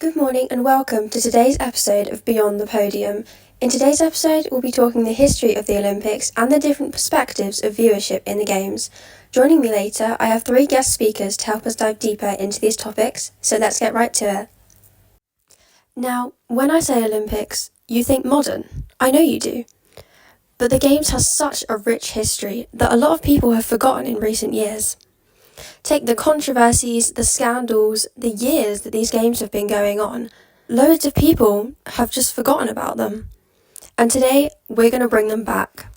Good morning and welcome to today's episode of Beyond the Podium. In today's episode, we'll be talking the history of the Olympics and the different perspectives of viewership in the Games. Joining me later, I have 3 guest speakers to help us dive deeper into these topics, so let's get right to it. Now, when I say Olympics, you think modern. I know you do. But the Games has such a rich history that a lot of people have forgotten in recent years. Take the controversies, the scandals, the years that these games have been going on. Loads of people have just forgotten about them. And today, we're going to bring them back.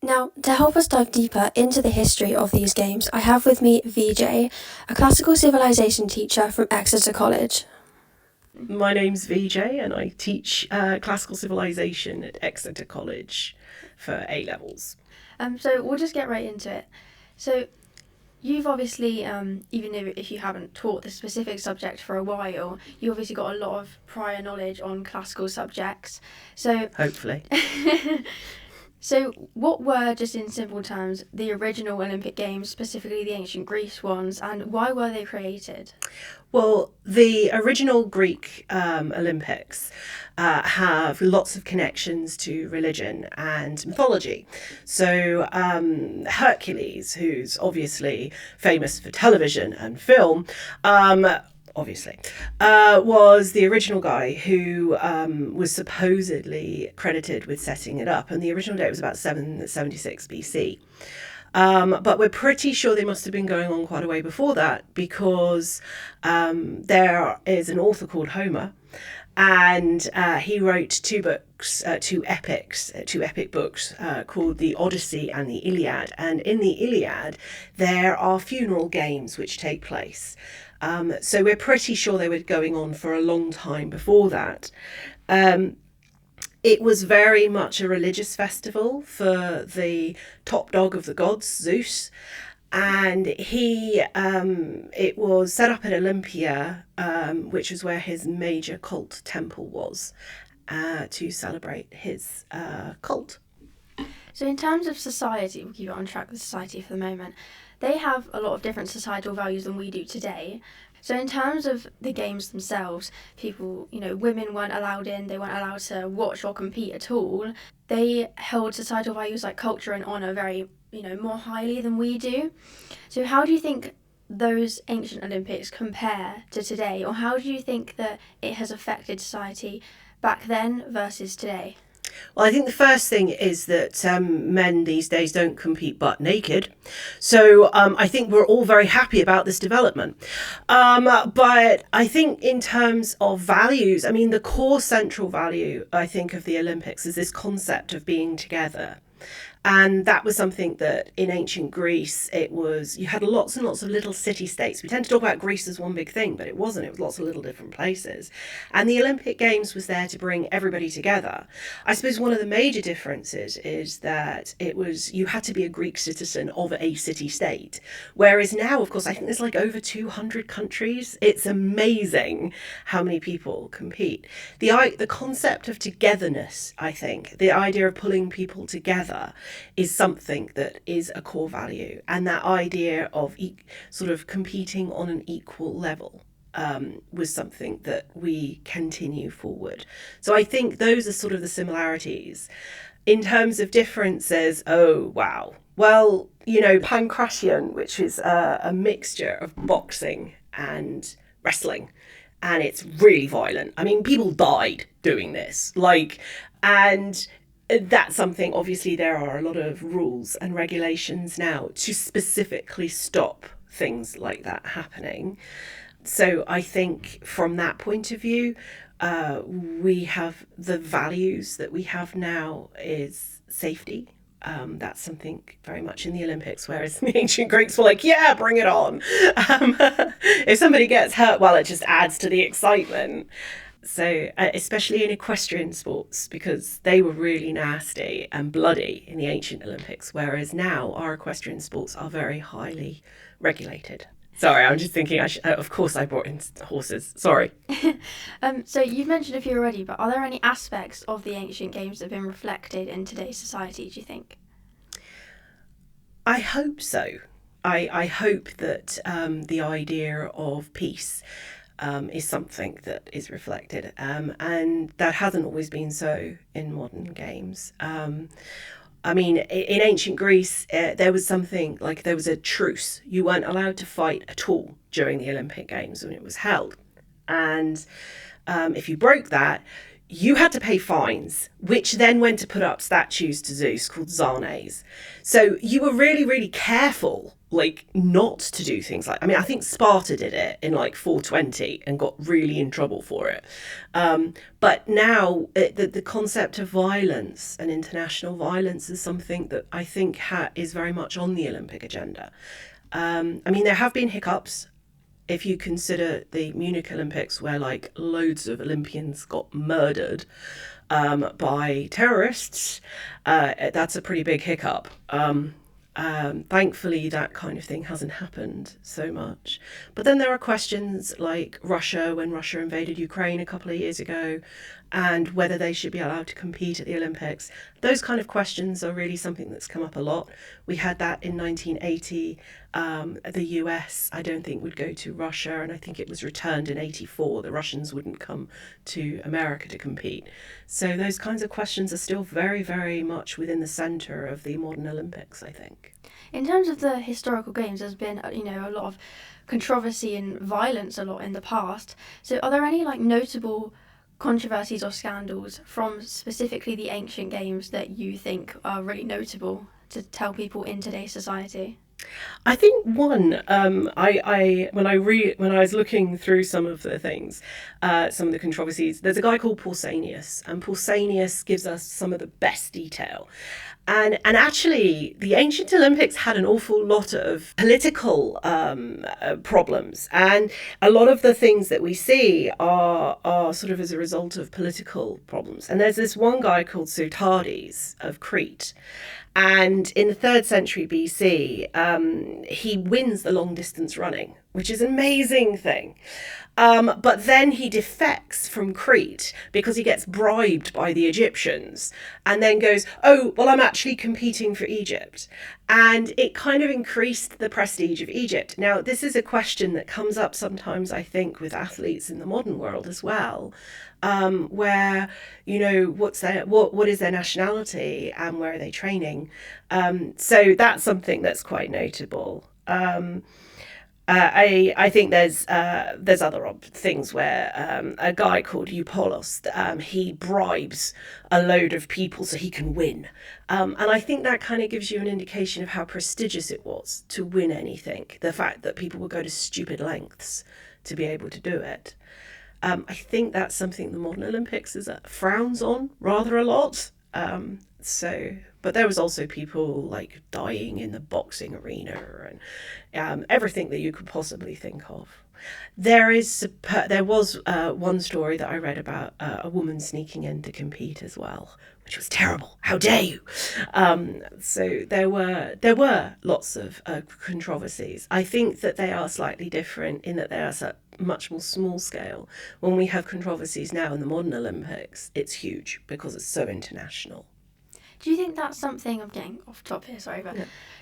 Now, to help us dive deeper into the history of these games, I have with me VJ, a classical civilization teacher from Exeter College. My name's VJ and I teach classical civilization at Exeter College for A-levels. So we'll just get right into it. So you've obviously, even if you haven't taught the specific subject for a while, you obviously got a lot of prior knowledge on classical subjects. So Hopefully. So what were, just in simple terms, the original Olympic Games, specifically the ancient Greece ones, and why were they created? Well, the original Greek Olympics have lots of connections to religion and mythology. So Hercules, who's obviously famous for television and film, was the original guy who was supposedly credited with setting it up. And the original date was about 776 BC. But we're pretty sure they must have been going on quite a way before that, because there is an author called Homer, and he wrote 2 epic books called the Odyssey and the Iliad. And in the Iliad, there are funeral games which take place. So we're pretty sure they were going on for a long time before that. It was very much a religious festival for the top dog of the gods, Zeus. And it was set up at Olympia, which is where his major cult temple was, to celebrate his cult. So in terms of society, we'll keep it on track with society for the moment, they have a lot of different societal values than we do today. So in terms of the games themselves, people, women weren't allowed in, they weren't allowed to watch or compete at all. They held societal values like culture and honour very, more highly than we do. So how do you think those ancient Olympics compare to today? Or how do you think that it has affected society back then versus today? Well, I think the first thing is that men these days don't compete butt naked. So I think we're all very happy about this development. But I think in terms of values, the core central value, I think, of the Olympics is this concept of being together. And that was something that in ancient Greece, you had lots and lots of little city-states. We tend to talk about Greece as one big thing, but it wasn't. It was lots of little different places. And the Olympic Games was there to bring everybody together. I suppose one of the major differences is that you had to be a Greek citizen of a city-state. Whereas now, of course, I think there's like over 200 countries. It's amazing how many people compete. The concept of togetherness, I think, the idea of pulling people together, is something that is a core value, and that idea of sort of competing on an equal level was something that we continue forward. So I think those are sort of the similarities. In terms of differences, oh wow, well, pankration, which is a mixture of boxing and wrestling, and it's really violent. People died doing this, and that's something, obviously, there are a lot of rules and regulations now to specifically stop things like that happening. So I think from that point of view, we have the values that we have now is safety. That's something very much in the Olympics, whereas the ancient Greeks were like, yeah, bring it on. If somebody gets hurt, well, it just adds to the excitement. So especially in equestrian sports, because they were really nasty and bloody in the ancient Olympics, whereas now our equestrian sports are very highly regulated. Sorry, I'm just thinking, of course I brought in horses. Sorry. So you've mentioned a few already, but are there any aspects of the ancient games that have been reflected in today's society, do you think? I hope so. I hope that the idea of peace is something that is reflected, and that hasn't always been so in modern games. I mean, in ancient Greece, there was something like there was a truce. You weren't allowed to fight at all during the Olympic Games when it was held. And if you broke that, you had to pay fines, which then went to put up statues to Zeus called Zanes. So you were really, really careful, like, not to do things like, I mean, I think Sparta did it in like 420 and got really in trouble for it. But now the concept of violence and international violence is something that I think is very much on the Olympic agenda. I mean, there have been hiccups. If you consider the Munich Olympics, where like loads of Olympians got murdered by terrorists, that's a pretty big hiccup. Thankfully, that kind of thing hasn't happened so much. But then there are questions like Russia, when Russia invaded Ukraine a couple of years ago, and whether they should be allowed to compete at the Olympics. Those kind of questions are really something that's come up a lot. We had that in 1980. The US, I don't think, would go to Russia, and I think it was returned in 84. The Russians wouldn't come to America to compete. So those kinds of questions are still very, very much within the centre of the modern Olympics, I think. In terms of the historical games, there's been a lot of controversy and violence a lot in the past. So are there any like notable controversies or scandals from specifically the ancient games that you think are really notable to tell people in today's society? I think one, when I was looking through some of the things, some of the controversies, there's a guy called Pausanias, and Pausanias gives us some of the best detail. And actually, the ancient Olympics had an awful lot of political problems, and a lot of the things that we see are sort of as a result of political problems. And there's this one guy called Sotades of Crete. And in the 3rd century BC, he wins the long distance running, which is an amazing thing. But then he defects from Crete because he gets bribed by the Egyptians and then goes, oh, well, I'm actually competing for Egypt. And it kind of increased the prestige of Egypt. Now, this is a question that comes up sometimes, I think, with athletes in the modern world as well, where, what is their nationality and where are they training? So that's something that's quite notable. I think there's other things where a guy called Eupolos, he bribes a load of people so he can win. And I think that kind of gives you an indication of how prestigious it was to win anything. The fact that people would go to stupid lengths to be able to do it. I think that's something the modern Olympics frowns on rather a lot. But there was also people like dying in the boxing arena and everything that you could possibly think of. There was one story that I read about a woman sneaking in to compete as well, which was terrible. How dare you? So there were lots of controversies. I think that they are slightly different in that they are much more small scale. When we have controversies now in the modern Olympics, it's huge because it's so international. Do you think that's something, I'm getting off top here, sorry, but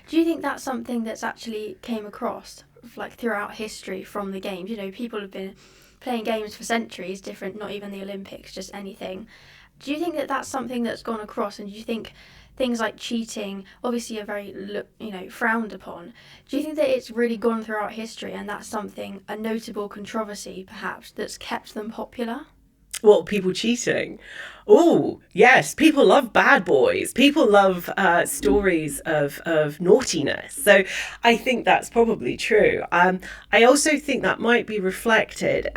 do you think that's something that's actually came across like throughout history from the games? People have been playing games for centuries, different, not even the Olympics, just anything. Do you think that that's something that's gone across, and do you think things like cheating obviously are very, frowned upon? Do you think that it's really gone throughout history and that's something, a notable controversy perhaps, that's kept them popular? Well, people cheating. Oh, yes. People love bad boys. People love stories of naughtiness. So I think that's probably true. I also think that might be reflected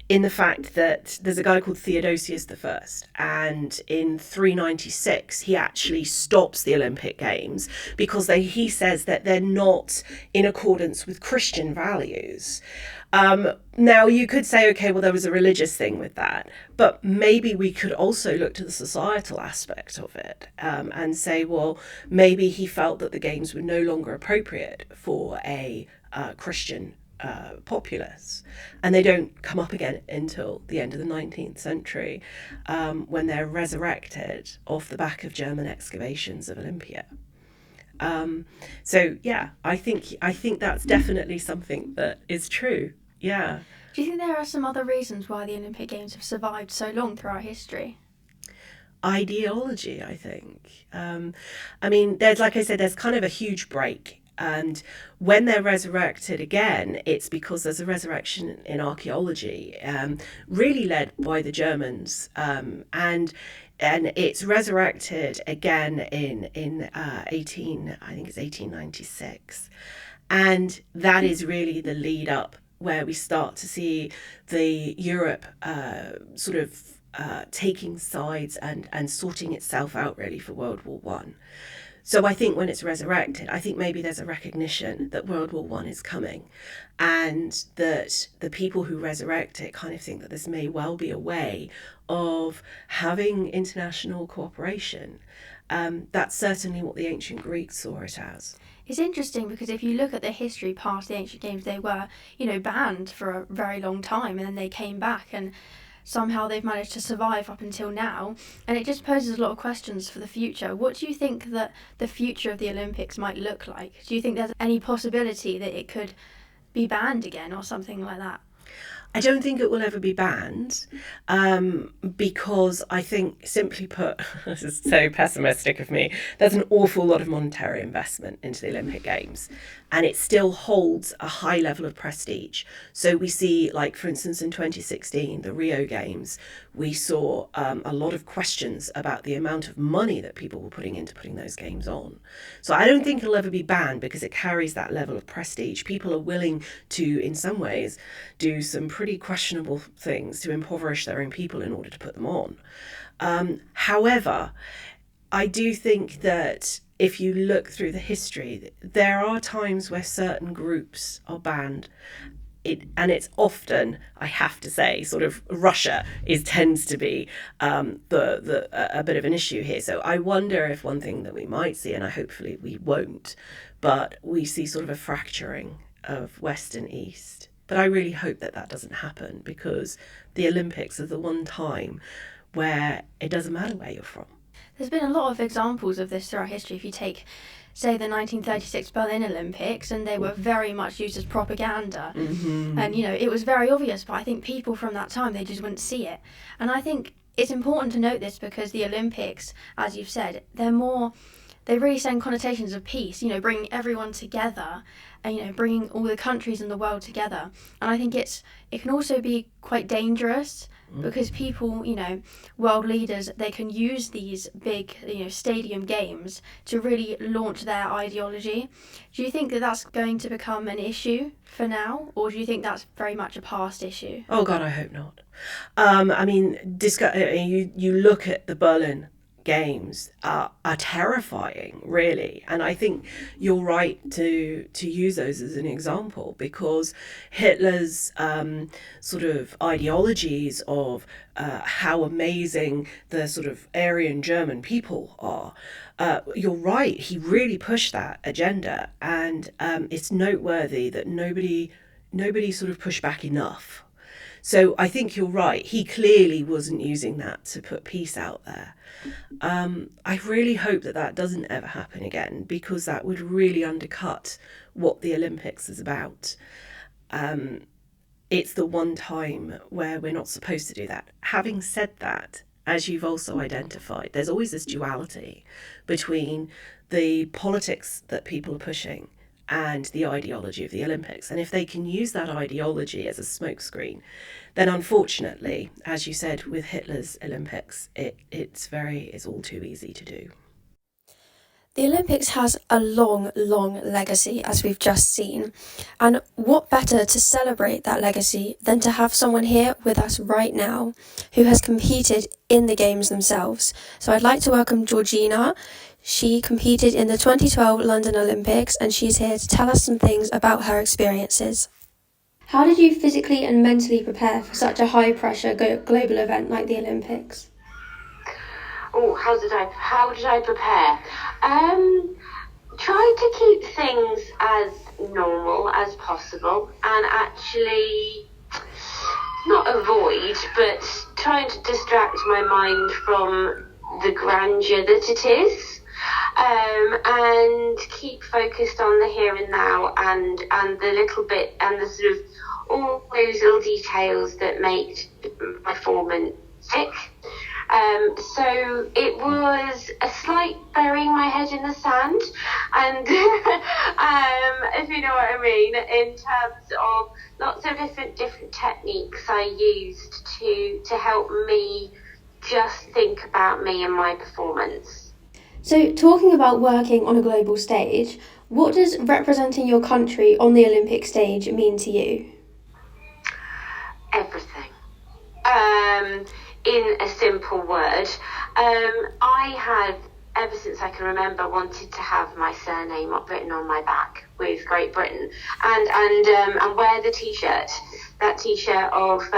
in the fact that there's a guy called Theodosius I, and in 396 he actually stops the Olympic Games because he says that they're not in accordance with Christian values. Now, you could say, okay, well, there was a religious thing with that, but maybe we could also look to the societal aspect of it and say, well, maybe he felt that the games were no longer appropriate for a Christian populace. And they don't come up again until the end of the 19th century when they're resurrected off the back of German excavations of Olympia. So, yeah, I think that's definitely something that is true. Yeah. Do you think there are some other reasons why the Olympic Games have survived so long throughout history? Ideology, I think. I mean, there's, like I said, there's kind of a huge break. And when they're resurrected again, it's because there's a resurrection in archaeology, really led by the Germans, and it's resurrected again in 1896, and that is really the lead up where we start to see the Europe sort of taking sides and sorting itself out really for World War One. So I think when it's resurrected, I think maybe there's a recognition that World War One is coming, and that the people who resurrect it kind of think that this may well be a way of having international cooperation. That's certainly what the ancient Greeks saw it as. It's interesting because if you look at the history past the ancient games, they were, banned for a very long time, and then they came back, and somehow they've managed to survive up until now. And it just poses a lot of questions for the future. What do you think that the future of the Olympics might look like? Do you think there's any possibility that it could be banned again or something like that? I don't think it will ever be banned, because I think, simply put, this is so pessimistic of me, there's an awful lot of monetary investment into the Olympic Games, and it still holds a high level of prestige. So we see, like, for instance, in 2016, the Rio Games, we saw a lot of questions about the amount of money that people were putting into putting those games on. So I don't think it'll ever be banned because it carries that level of prestige. People are willing to, in some ways, do some pretty questionable things to impoverish their own people in order to put them on. However, I do think that if you look through the history, there are times where certain groups are banned. And it's often, I have to say, sort of Russia tends to be a bit of an issue here. So I wonder if one thing that we might see, and hopefully we won't, but we see sort of a fracturing of West and East. But I really hope that that doesn't happen, because the Olympics are the one time where it doesn't matter where you're from. There's been a lot of examples of this throughout history. If you take, say, the 1936 Berlin Olympics, and they were very much used as propaganda. Mm-hmm. And, it was very obvious, but I think people from that time, they just wouldn't see it. And I think it's important to note this because the Olympics, as you've said, they really send connotations of peace, bringing everyone together and, bringing all the countries in the world together. And I think it can also be quite dangerous because people, world leaders, they can use these big, stadium games to really launch their ideology. Do you think that that's going to become an issue for now, or do you think that's very much a past issue? Oh God, I hope not. I mean, you look at the Berlin Games are terrifying, really, and I think you're right to use those as an example, because Hitler's sort of ideologies of how amazing the sort of Aryan German people are, you're right, he really pushed that agenda, and it's noteworthy that nobody sort of pushed back enough. So I think you're right. He clearly wasn't using that to put peace out there. I really hope that doesn't ever happen again, because that would really undercut what the Olympics is about. It's the one time where we're not supposed to do that. Having said that, as you've also identified, there's always this duality between the politics that people are pushing and the ideology of the Olympics. And if they can use that ideology as a smokescreen, then unfortunately, as you said, with Hitler's Olympics, it's all too easy to do. The Olympics has a long, long legacy, as we've just seen. And what better to celebrate that legacy than to have someone here with us right now who has competed in the games themselves. So I'd like to welcome Georgina. She competed in the 2012 London Olympics, and she's here to tell us some things about her experiences. How did you physically and mentally prepare for such a high-pressure global event like the Olympics? Oh, how did I prepare? Tried to keep things as normal as possible, and actually not avoid, but trying to distract my mind from the grandeur that it is. And keep focused on the here and now and the little bit and the sort of all those little details that make my performance tick. So it was a slight burying my head in the sand, and if you know what I mean, in terms of lots of different techniques I used to help me just think about me and my performance. So, talking about working on a global stage, what does representing your country on the Olympic stage mean to you? Everything. In a simple word, I had, ever since I can remember, wanted to have my surname written on my back with Great Britain, and wear the T-shirt, that T-shirt of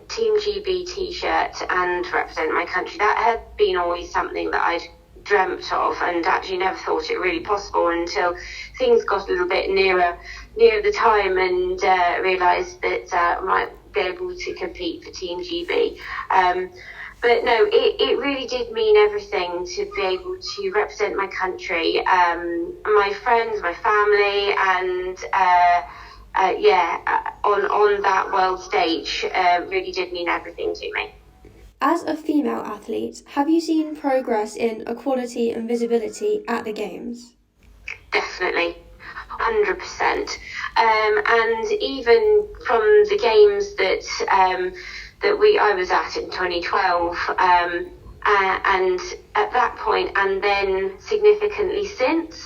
Team GB T-shirt, and represent my country. That had been always something that I'd dreamt of, and actually never thought it really possible until things got a little bit nearer the time, and realised that I might be able to compete for Team GB. But no, it really did mean everything to be able to represent my country, my friends, my family, and on that world stage really did mean everything to me. As a female athlete, have you seen progress in equality and visibility at the Games? Definitely, 100%. And even from the Games that I was at in 2012, and at that point, and then significantly since,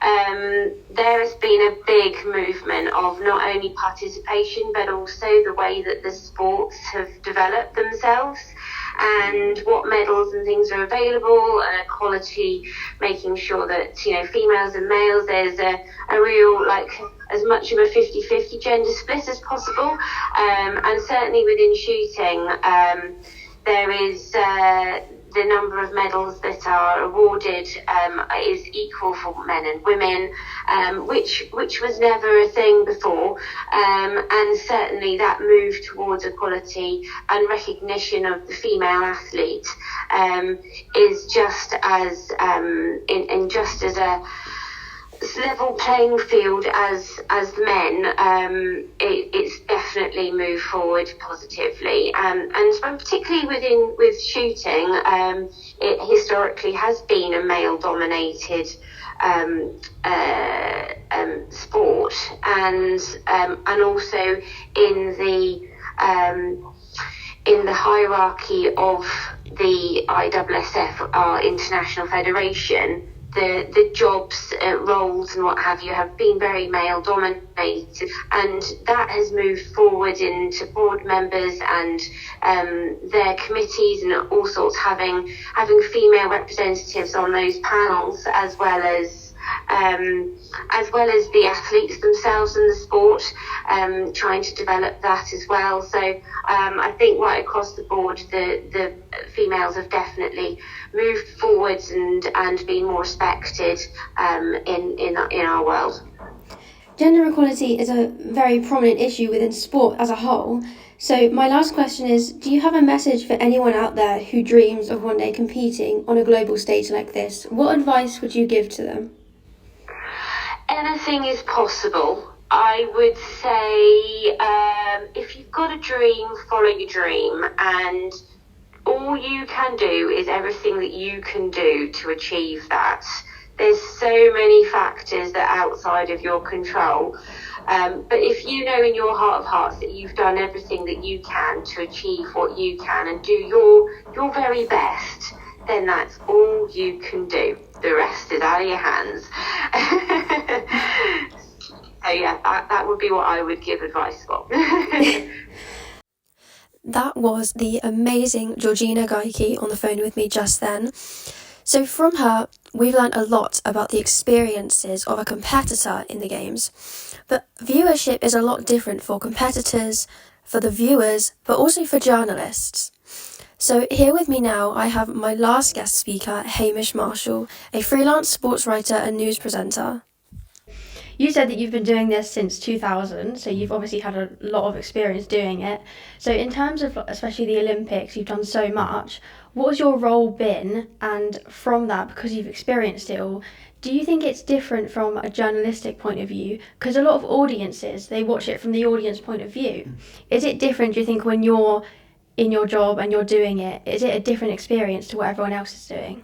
there has been a big movement of not only participation but also the way that the sports have developed themselves and what medals and things are available, and equality, making sure that, females and males, there's a real, as much of a 50-50 gender split as possible. And certainly within shooting, there is the number of medals that are awarded is equal for men and women, which was never a thing before, and certainly that move towards equality and recognition of the female athlete is just as in just as a level playing field as the men. It's definitely moved forward positively, and particularly with shooting, it historically has been a male dominated sport, and also in the hierarchy of the ISSF, our international federation, the jobs, roles and what have you have been very male dominated, and that has moved forward into board members and their committees and all sorts, having female representatives on those panels, as well as the athletes themselves and the sport, trying to develop that as well. So I think right across the board, the females have definitely moved forwards and been more respected in our world. Gender equality is a very prominent issue within sport as a whole. So my last question is, do you have a message for anyone out there who dreams of one day competing on a global stage like this? What advice would you give to them? Anything is possible. I would say if you've got a dream, follow your dream, and all you can do is everything that you can do to achieve that. There's so many factors that are outside of your control, but if you know in your heart of hearts that you've done everything that you can to achieve what you can and do your very best, then that's all you can do. The rest is out of your hands. So yeah, that would be what I would give advice for. That was the amazing Georgina Gaiki on the phone with me just then. So from her, we've learned a lot about the experiences of a competitor in the Games. But viewership is a lot different for competitors, for the viewers, but also for journalists. So here with me now, I have my last guest speaker, Hamish Marshall, a freelance sports writer and news presenter. You said that you've been doing this since 2000, so you've obviously had a lot of experience doing it. So in terms of especially the Olympics, you've done so much. What has your role been? And from that, because you've experienced it all, Do you think it's different from a journalistic point of view? Because a lot of audiences, they watch it from the audience point of view. Is it different, do you think, when you're in your job and you're doing it? Is it a different experience to what everyone else is doing?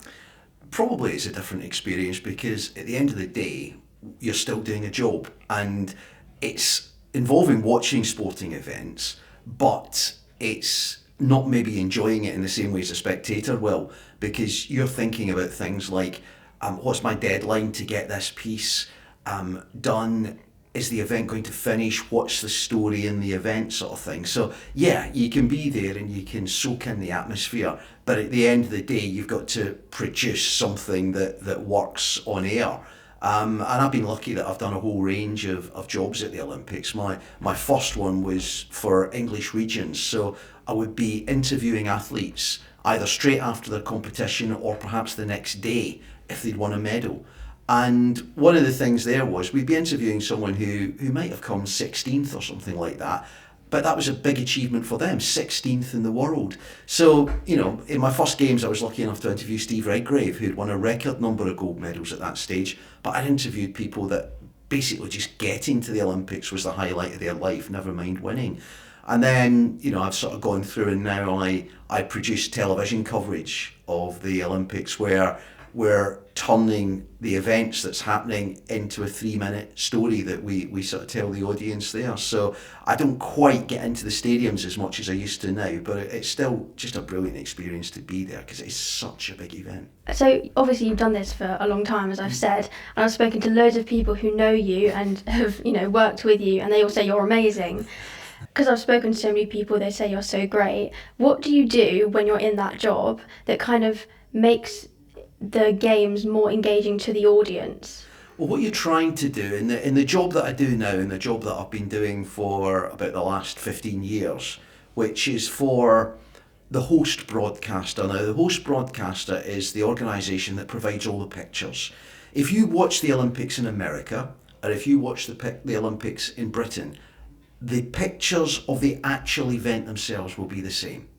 Probably it's a different experience because at the end of the day, you're still doing a job, and it's involving watching sporting events, but it's not maybe enjoying it in the same way as a spectator will, because you're thinking about things like, what's my deadline to get this piece done? Is the event going to finish? What's the story in the event, sort of thing? So yeah, you can be there and you can soak in the atmosphere, but at the end of the day, you've got to produce something that works on air. And I've been lucky that I've done a whole range of jobs at the Olympics. My first one was for English regions, so I would be interviewing athletes either straight after their competition or perhaps the next day if they'd won a medal. And one of the things there was we'd be interviewing someone who might have come 16th or something like that, but that was a big achievement for them, 16th in the world. So, in my first games, I was lucky enough to interview Steve Redgrave, who'd won a record number of gold medals at that stage, but I interviewed people that basically just getting to the Olympics was the highlight of their life, never mind winning. And then, I've sort of gone through, and now I produce television coverage of the Olympics where we're turning the events that's happening into a 3-minute story that we sort of tell the audience there. So I don't quite get into the stadiums as much as I used to now, but it's still just a brilliant experience to be there because it's such a big event. So obviously you've done this for a long time, as I've said, and I've spoken to loads of people who know you and have, worked with you, and they all say you're amazing. Because I've spoken to so many people, they say you're so great. What do you do when you're in that job that kind of makes the games more engaging to the audience? Well, what you're trying to do in the job that I do now, in the job that I've been doing for about the last 15 years, which is for the host broadcaster. Now, the host broadcaster is the organisation that provides all the pictures. If you watch the Olympics in America, or if you watch the Olympics in Britain, the pictures of the actual event themselves will be the same,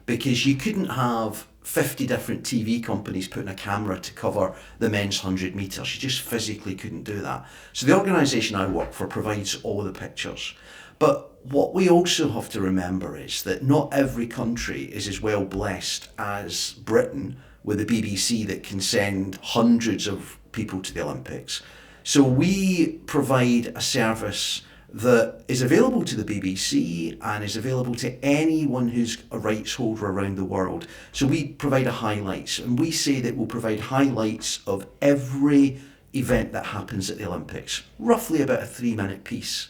because you couldn't have 50 different TV companies putting a camera to cover the men's 100 metres. You just physically couldn't do that. So the organisation I work for provides all the pictures. But what we also have to remember is that not every country is as well blessed as Britain with the BBC that can send hundreds of people to the Olympics. So we provide a service that is available to the BBC and is available to anyone who's a rights holder around the world. So we provide highlights, and we say that we'll provide highlights of every event that happens at the Olympics, roughly about a 3-minute piece.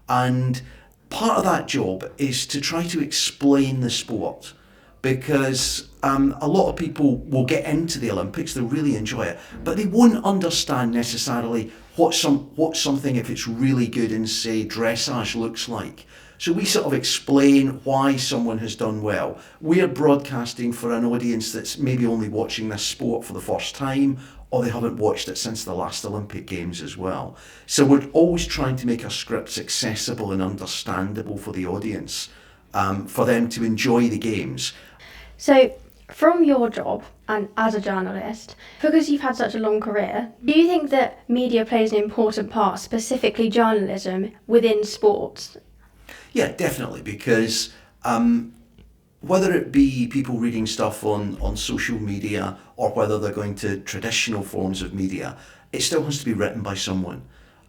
And part of that job is to try to explain the sport, because a lot of people will get into the Olympics, they'll really enjoy it, but they won't understand necessarily what something, if it's really good in, say, dressage looks like. So we sort of explain why someone has done well. We're broadcasting for an audience that's maybe only watching this sport for the first time, or they haven't watched it since the last Olympic Games as well. So we're always trying to make our scripts accessible and understandable for the audience, for them to enjoy the games. So from your job and as a journalist, because you've had such a long career, do you think that media plays an important part, specifically journalism, within sports? Yeah, definitely, because whether it be people reading stuff on social media or whether they're going to traditional forms of media, it still has to be written by someone.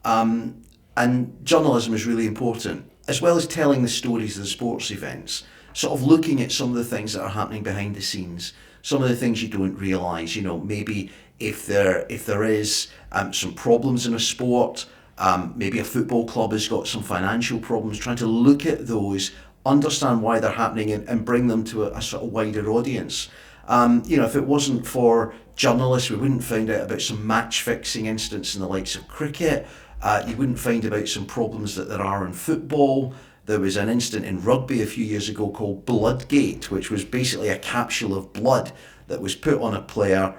And journalism is really important, as well as telling the stories of the sports events, sort of looking at some of the things that are happening behind the scenes, some of the things you don't realise, maybe if there is some problems in a sport, maybe a football club has got some financial problems, trying to look at those, understand why they're happening and bring them to a sort of wider audience. If it wasn't for journalists, we wouldn't find out about some match fixing incidents in the likes of cricket. You wouldn't find about some problems that there are in football. There was an incident in rugby a few years ago called Bloodgate, which was basically a capsule of blood that was put on a player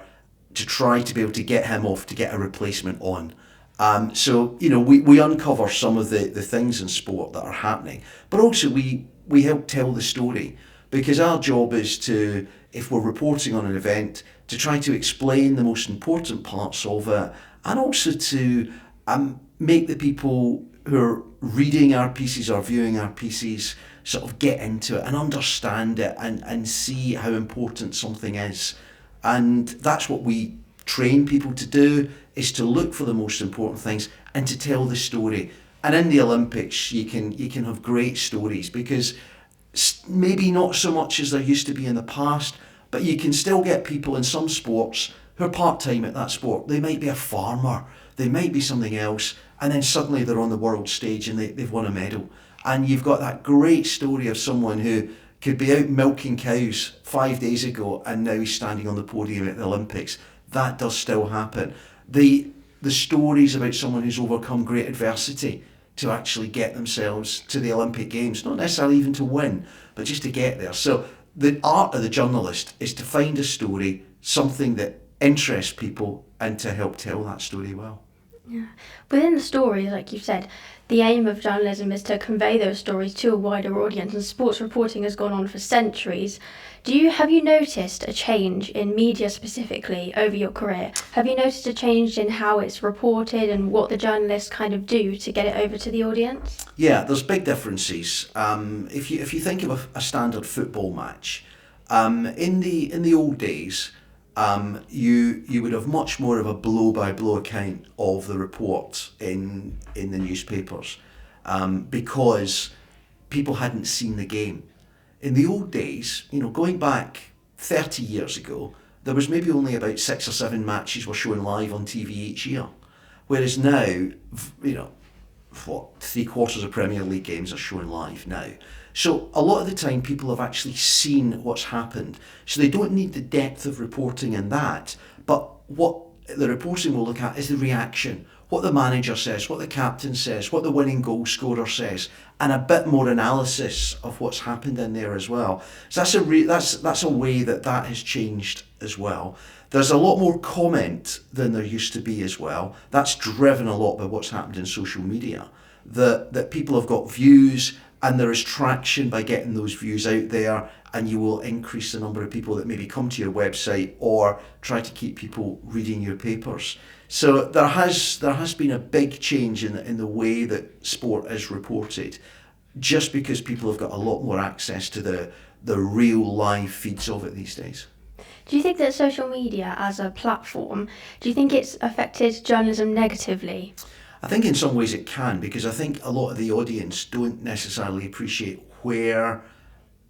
to try to be able to get him off to get a replacement on. So we uncover some of the things in sport that are happening, but also we help tell the story, because our job is to, if we're reporting on an event, to try to explain the most important parts of it and also to make the people who are reading our pieces or viewing our pieces sort of get into it and understand it and see how important something is. And that's what we train people to do, is to look for the most important things and to tell the story. And in the Olympics, you can have great stories, because maybe not so much as there used to be in the past, but you can still get people in some sports who are part-time at that sport. They might be a farmer, they might be something else, and then suddenly they're on the world stage and they've won a medal. And you've got that great story of someone who could be out milking cows 5 days ago and now he's standing on the podium at the Olympics. That does still happen. The stories about someone who's overcome great adversity to actually get themselves to the Olympic Games, not necessarily even to win, but just to get there. So the art of the journalist is to find a story, something that interests people, and to help tell that story well. Yeah. Within the stories, like you said, the aim of journalism is to convey those stories to a wider audience, and sports reporting has gone on for centuries. Have you noticed a change in media specifically over your career? Have you noticed a change in how it's reported and what the journalists kind of do to get it over to the audience? Yeah, there's big differences. If you think of a standard football match, in the old days, you would have much more of a blow-by-blow account of the report in the newspapers, because people hadn't seen the game. In the old days, going back 30 years ago, there was maybe only about 6 or 7 matches were shown live on TV each year, whereas now, 3/4 of Premier League games are shown live now. So a lot of the time people have actually seen what's happened. So they don't need the depth of reporting in that, but what the reporting will look at is the reaction, what the manager says, what the captain says, what the winning goal scorer says, and a bit more analysis of what's happened in there as well. So that's a way that has changed as well. There's a lot more comment than there used to be as well. That's driven a lot by what's happened in social media. That people have got views, and there is traction by getting those views out there, and you will increase the number of people that maybe come to your website or try to keep people reading your papers. So there has been a big change in the way that sport is reported, just because people have got a lot more access to the real live feeds of it these days. Do you think that social media as a platform, do you think it's affected journalism negatively? I think in some ways it can, because I think a lot of the audience don't necessarily appreciate where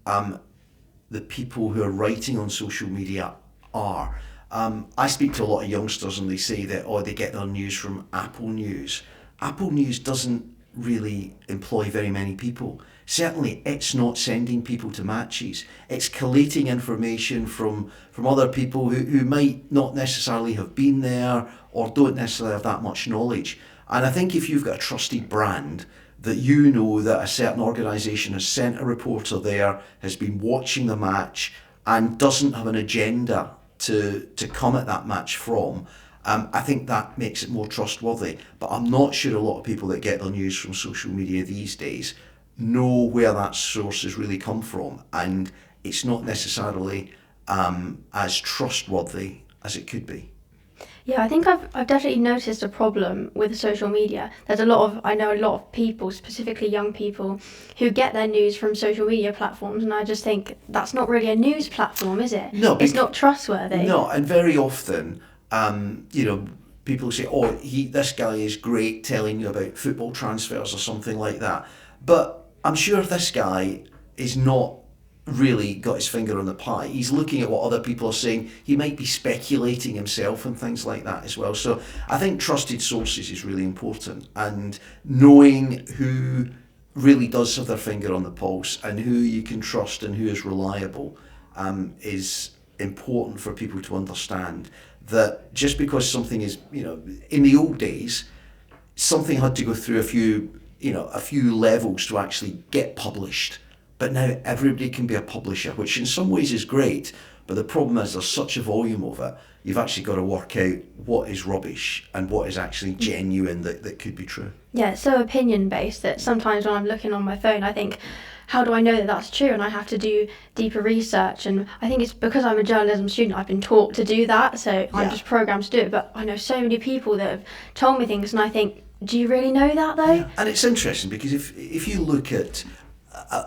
the people who are writing on social media are. I speak to a lot of youngsters and they say that they get their news from Apple News. Apple News doesn't really employ very many people. Certainly it's not sending people to matches. It's collating information from other people who might not necessarily have been there or don't necessarily have that much knowledge. And I think if you've got a trusted brand, that you know that a certain organisation has sent a reporter there, has been watching the match, and doesn't have an agenda to come at that match from, I think that makes it more trustworthy. But I'm not sure a lot of people that get their news from social media these days know where that source has really come from, and it's not necessarily as trustworthy as it could be. Yeah, I think I've definitely noticed a problem with social media. I know a lot of people, specifically young people, who get their news from social media platforms, and I just think that's not really a news platform, is it? No, it's not trustworthy. No, and very often, people say, this guy is great telling you about football transfers or something like that. But I'm sure this guy is not really got his finger on the pie. He's looking at what other people are saying. He might be speculating himself and things like that as well. So I think trusted sources is really important, and knowing who really does have their finger on the pulse and who you can trust and who is reliable is important for people to understand. That just because something is, in the old days, something had to go through a few levels to actually get published. But now everybody can be a publisher, which in some ways is great, but the problem is there's such a volume of it, you've actually got to work out what is rubbish and what is actually genuine that could be true. Yeah, it's so opinion-based that sometimes when I'm looking on my phone, I think, how do I know that that's true? And I have to do deeper research. And I think it's because I'm a journalism student, I've been taught to do that. So I'm just programmed to do it. But I know so many people that have told me things, and I think, do you really know that though? Yeah. And it's interesting because if you look at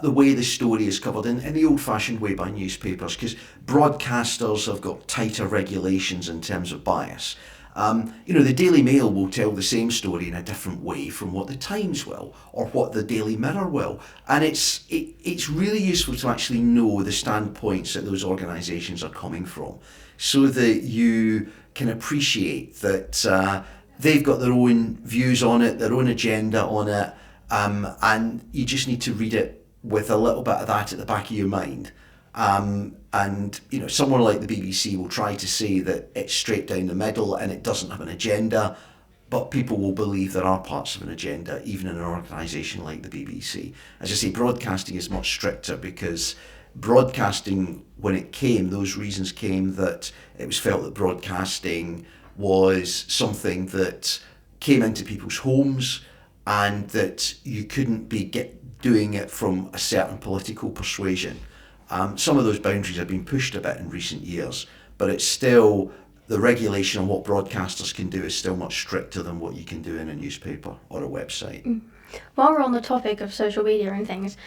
the way the story is covered in the old-fashioned way by newspapers, because broadcasters have got tighter regulations in terms of bias. The Daily Mail will tell the same story in a different way from what the Times will or what the Daily Mirror will, and it's really useful to actually know the standpoints that those organisations are coming from, so that you can appreciate that they've got their own views on it, their own agenda on it, and you just need to read it with a little bit of that at the back of your mind. And someone like the BBC will try to say that it's straight down the middle and it doesn't have an agenda, but people will believe there are parts of an agenda, even in an organisation like the BBC. As I say, broadcasting is much stricter because broadcasting, when it came, those reasons came that it was felt that broadcasting was something that came into people's homes and that you couldn't be doing it from a certain political persuasion. Some of those boundaries have been pushed a bit in recent years, but it's still, the regulation on what broadcasters can do is still much stricter than what you can do in a newspaper or a website. While we're on the topic of social media and things,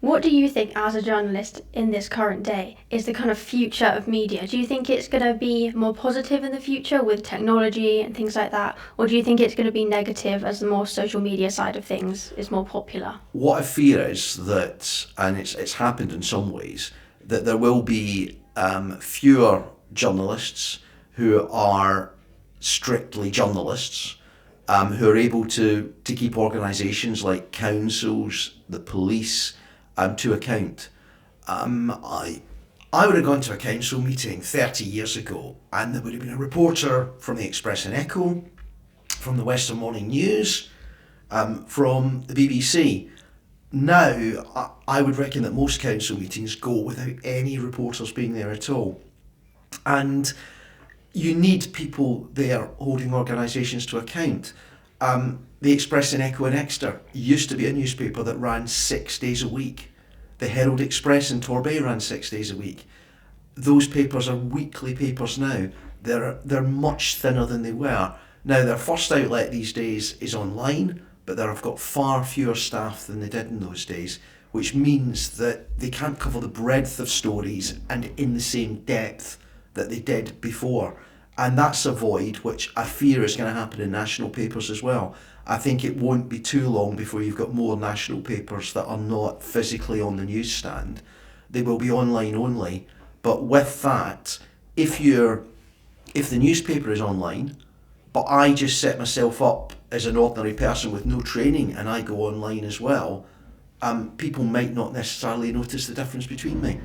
what do you think as a journalist in this current day is the kind of future of media? Do you think it's going to be more positive in the future with technology and things like that? Or do you think it's going to be negative as the more social media side of things is more popular? What I fear is that, and it's happened in some ways, that there will be fewer journalists who are strictly journalists, who are able to keep organisations like councils, the police, to account. I would have gone to a council meeting 30 years ago and there would have been a reporter from the Express and Echo, from the Western Morning News, from the BBC. Now, I would reckon that most council meetings go without any reporters being there at all. And you need people there holding organisations to account. The Express and Echo in Exeter used to be a newspaper that ran 6 days a week. The Herald Express in Torbay ran 6 days a week. Those papers are weekly papers now. They're much thinner than they were. Now, their first outlet these days is online, but they've got far fewer staff than they did in those days, which means that they can't cover the breadth of stories and in the same depth that they did before. And that's a void which I fear is going to happen in national papers as well. I think it won't be too long before you've got more national papers that are not physically on the newsstand. They will be online only. But with that, if the newspaper is online, but I just set myself up as an ordinary person with no training and I go online as well, people might not necessarily notice the difference between me.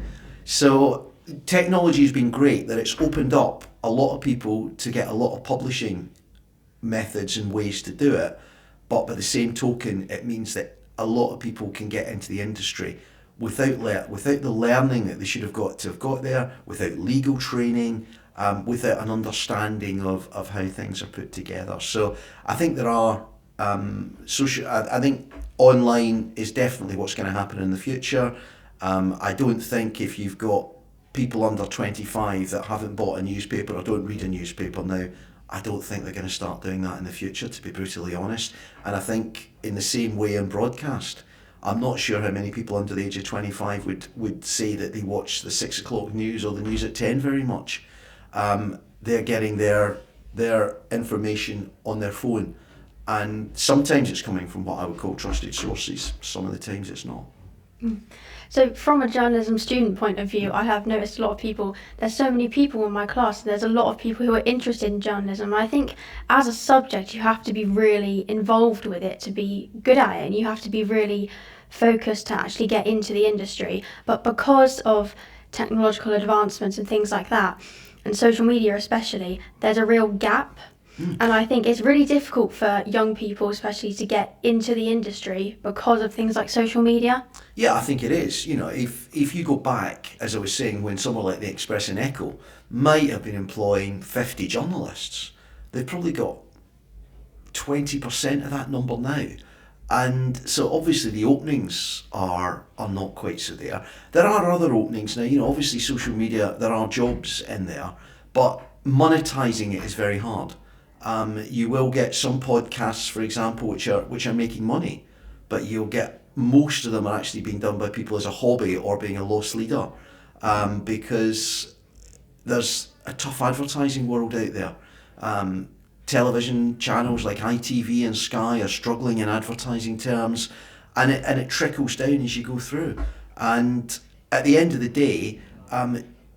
So technology has been great, that it's opened up a lot of people to get a lot of publishing methods and ways to do it, but by the same token it means that a lot of people can get into the industry without the learning that they should have got to have got there, without legal training, without an understanding of how things are put together. So I think there are I think online is definitely what's going to happen in the future. I don't think if you've got people under 25 that haven't bought a newspaper or don't read a newspaper now, I don't think they're going to start doing that in the future, to be brutally honest. And I think in the same way in broadcast, I'm not sure how many people under the age of 25 would say that they watch the 6 o'clock news or the news at 10 very much. They're getting their information on their phone, and sometimes it's coming from what I would call trusted sources, some of the times it's not. So from a journalism student point of view, I have noticed a lot of people, there's so many people in my class, there's a lot of people who are interested in journalism. And I think as a subject, you have to be really involved with it to be good at it, and you have to be really focused to actually get into the industry. But because of technological advancements and things like that, and social media especially, there's a real gap. And I think it's really difficult for young people especially to get into the industry because of things like social media. Yeah, I think it is. You know, if you go back, as I was saying, when someone like the Express and Echo might have been employing 50 journalists, they've probably got 20% of that number now. And so obviously the openings are not quite so there. There are other openings now, obviously social media, there are jobs in there, but monetizing it is very hard. You will get some podcasts, for example, which are making money, but you'll get most of them are actually being done by people as a hobby or being a loss leader, because there's a tough advertising world out there. Television channels like ITV and Sky are struggling in advertising terms, and it trickles down as you go through. And at the end of the day,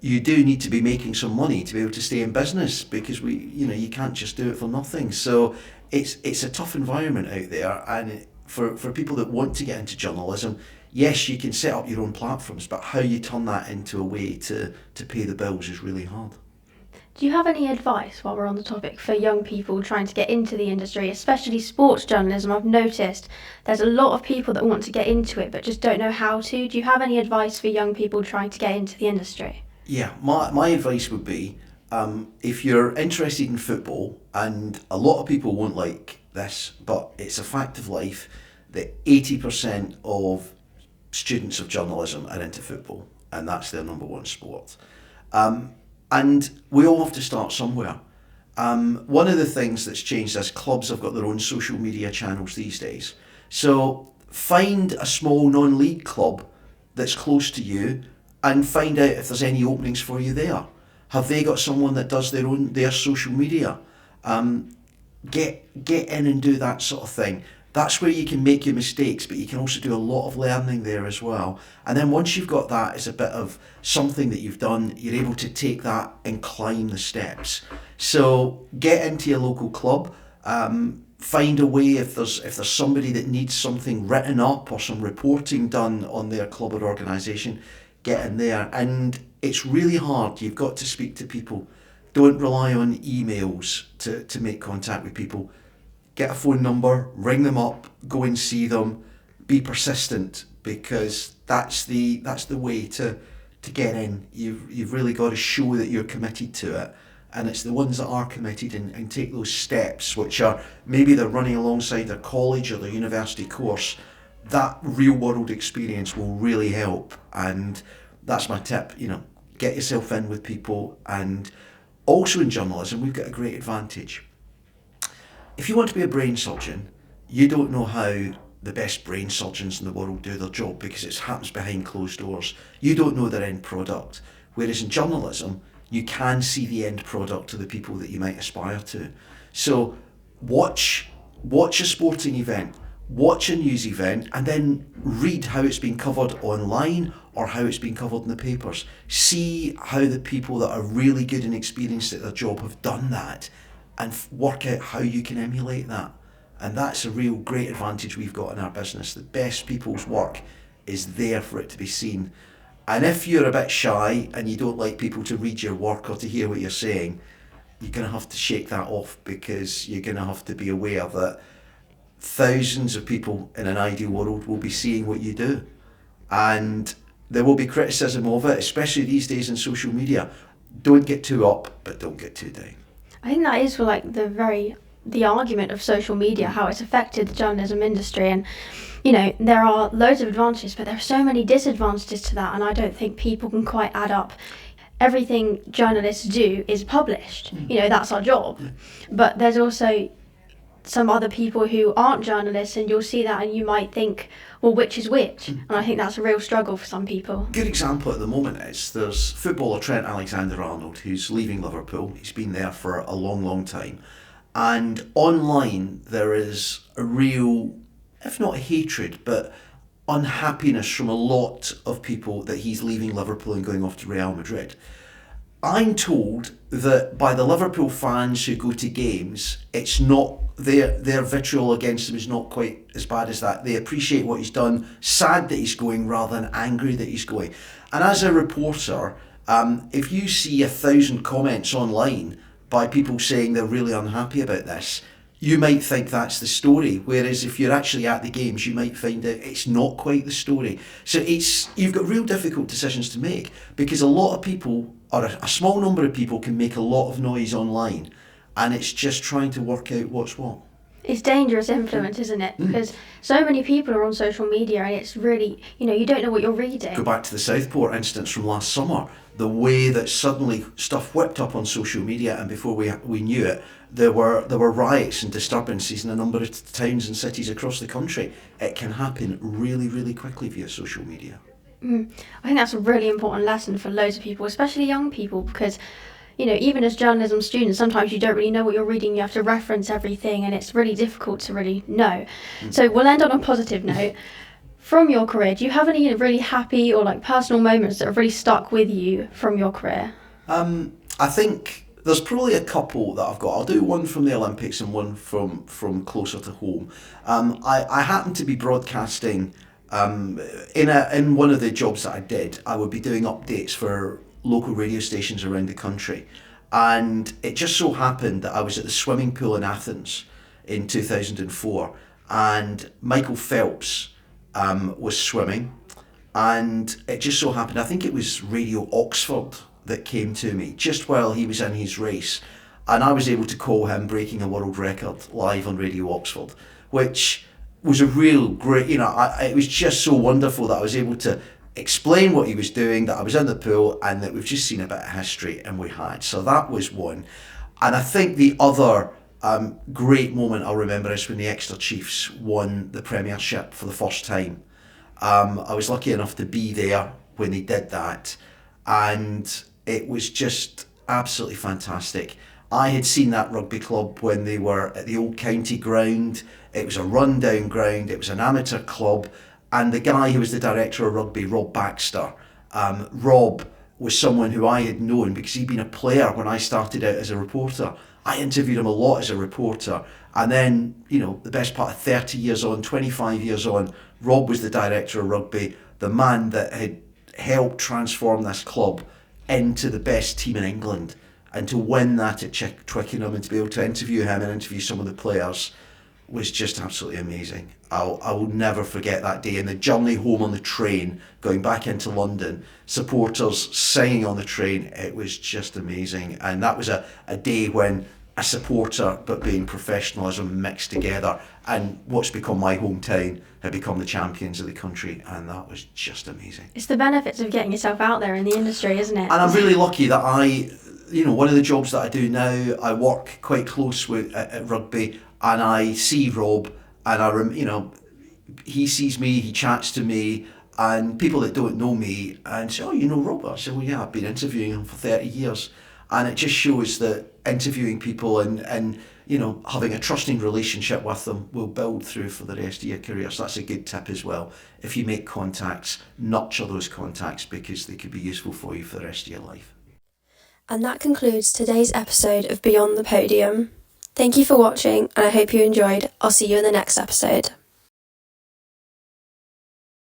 you do need to be making some money to be able to stay in business, because you can't just do it for nothing. So it's a tough environment out there, and for people that want to get into journalism, yes, you can set up your own platforms, but how you turn that into a way to pay the bills is really hard. Do you have any advice, while we're on the topic, for young people trying to get into the industry, especially sports journalism? I've noticed there's a lot of people that want to get into it but just don't know how to. Do you have any advice for young people trying to get into the industry? Yeah, my advice would be, if you're interested in football, and a lot of people won't like this, but it's a fact of life that 80% of students of journalism are into football, and that's their number one sport. And we all have to start somewhere. One of the things that's changed is clubs have got their own social media channels these days. So find a small non-league club that's close to you and find out if there's any openings for you there. Have they got someone that does their social media? Get in and do that sort of thing. That's where you can make your mistakes, but you can also do a lot of learning there as well. And then once you've got that as a bit of something that you've done, you're able to take that and climb the steps. So get into your local club. Find a way, if there's somebody that needs something written up or some reporting done on their club or organisation, get in there. And it's really hard. You've got to speak to people. Don't rely on emails to make contact with people. Get a phone number, ring them up, go and see them, be persistent, because that's the way to get in. You've really got to show that you're committed to it. And it's the ones that are committed and take those steps, which are maybe they're running alongside their college or their university course. That real world experience will really help. And that's my tip, get yourself in with people. And also in journalism, we've got a great advantage. If you want to be a brain surgeon, you don't know how the best brain surgeons in the world do their job, because it happens behind closed doors. You don't know their end product. Whereas in journalism, you can see the end product of the people that you might aspire to. So watch a sporting event, watch a news event, and then read how it's been covered online or how it's been covered in the papers. See how the people that are really good and experienced at their job have done that, and work out how you can emulate that. And that's a real great advantage we've got in our business. The best people's work is there for it to be seen. And if you're a bit shy and you don't like people to read your work or to hear what you're saying, you're going to have to shake that off, because you're going to have to be aware that thousands of people in an ideal world will be seeing what you do. And there will be criticism of it, especially these days in social media. Don't get too up, but don't get too down. I think that is like the argument of social media, how it's affected the journalism industry. And there are loads of advantages, but there are so many disadvantages to that, and I don't think people can quite add up. Everything journalists do is published. That's our job. But there's also some other people who aren't journalists, and you'll see that and you might think, well, which is which? And I think that's a real struggle for some people. Good example at the moment is there's footballer Trent Alexander-Arnold, who's leaving Liverpool. He's been there for a long, long time. And online there is a real, if not hatred, but unhappiness from a lot of people that he's leaving Liverpool and going off to Real Madrid. I'm told that by the Liverpool fans who go to games, it's not their vitriol against him is not quite as bad as that. They appreciate what he's done, sad that he's going rather than angry that he's going. And as a reporter, if you see 1,000 comments online by people saying they're really unhappy about this, you might think that's the story. Whereas if you're actually at the games, you might find out it's not quite the story. So you've got real difficult decisions to make, because a lot of people, or a small number of people, can make a lot of noise online, and it's just trying to work out what's what. it's dangerous influence, isn't it? Because so many people are on social media, and it's really, you don't know what you're reading. Go back to the Southport instance from last summer. The way that suddenly stuff whipped up on social media, and before we knew it, there were riots and disturbances in a number of towns and cities across the country. It can happen really, really quickly via social media. I think that's a really important lesson for loads of people, especially young people, because even as journalism students, sometimes you don't really know what you're reading. You have to reference everything, and it's really difficult to really know. So we'll end on a positive note. From your career, do you have any really happy or personal moments that have really stuck with you from your career? I think there's probably a couple that I've got. I'll do one from the Olympics and one from closer to home. I happened to be broadcasting in one of the jobs that I did. I would be doing updates for local radio stations around the country, and it just so happened that I was at the swimming pool in Athens in 2004, and Michael Phelps was swimming, and it just so happened, I think it was Radio Oxford that came to me just while he was in his race, and I was able to call him breaking a world record live on Radio Oxford, which was a real great, it was just so wonderful that I was able to explain what he was doing, that I was in the pool, and that we've just seen a bit of history, and we had. So that was one. And I think the other great moment I'll remember is when the Exeter Chiefs won the Premiership for the first time. I was lucky enough to be there when they did that, and it was just absolutely fantastic. I had seen that rugby club when they were at the old county ground. It was a rundown ground, it was an amateur club, and the guy who was the director of rugby, Rob Baxter, Rob was someone who I had known because he'd been a player when I started out as a reporter. I interviewed him a lot as a reporter, and then, the best part of 30 years on, 25 years on, Rob was the director of rugby, the man that had helped transform this club into the best team in England. And to win that at Twickenham and to be able to interview him and interview some of the players was just absolutely amazing. I will never forget that day, and the journey home on the train, going back into London, supporters singing on the train, it was just amazing. And that was a day when a supporter but being professionalism mixed together, and what's become my hometown had become the champions of the country, and that was just amazing. It's the benefits of getting yourself out there in the industry, isn't it? And I'm really lucky that one of the jobs that I do now, I work quite close with at rugby, and I see Rob, and he sees me, he chats to me, and people that don't know me and say, "Oh, you know Rob?" I say, "Well, yeah, I've been interviewing him for 30 years." And it just shows that interviewing people and having a trusting relationship with them will build through for the rest of your career. So that's a good tip as well. If you make contacts, nurture those contacts, because they could be useful for you for the rest of your life. And that concludes today's episode of Beyond the Podium. Thank you for watching, and I hope you enjoyed. I'll see you in the next episode.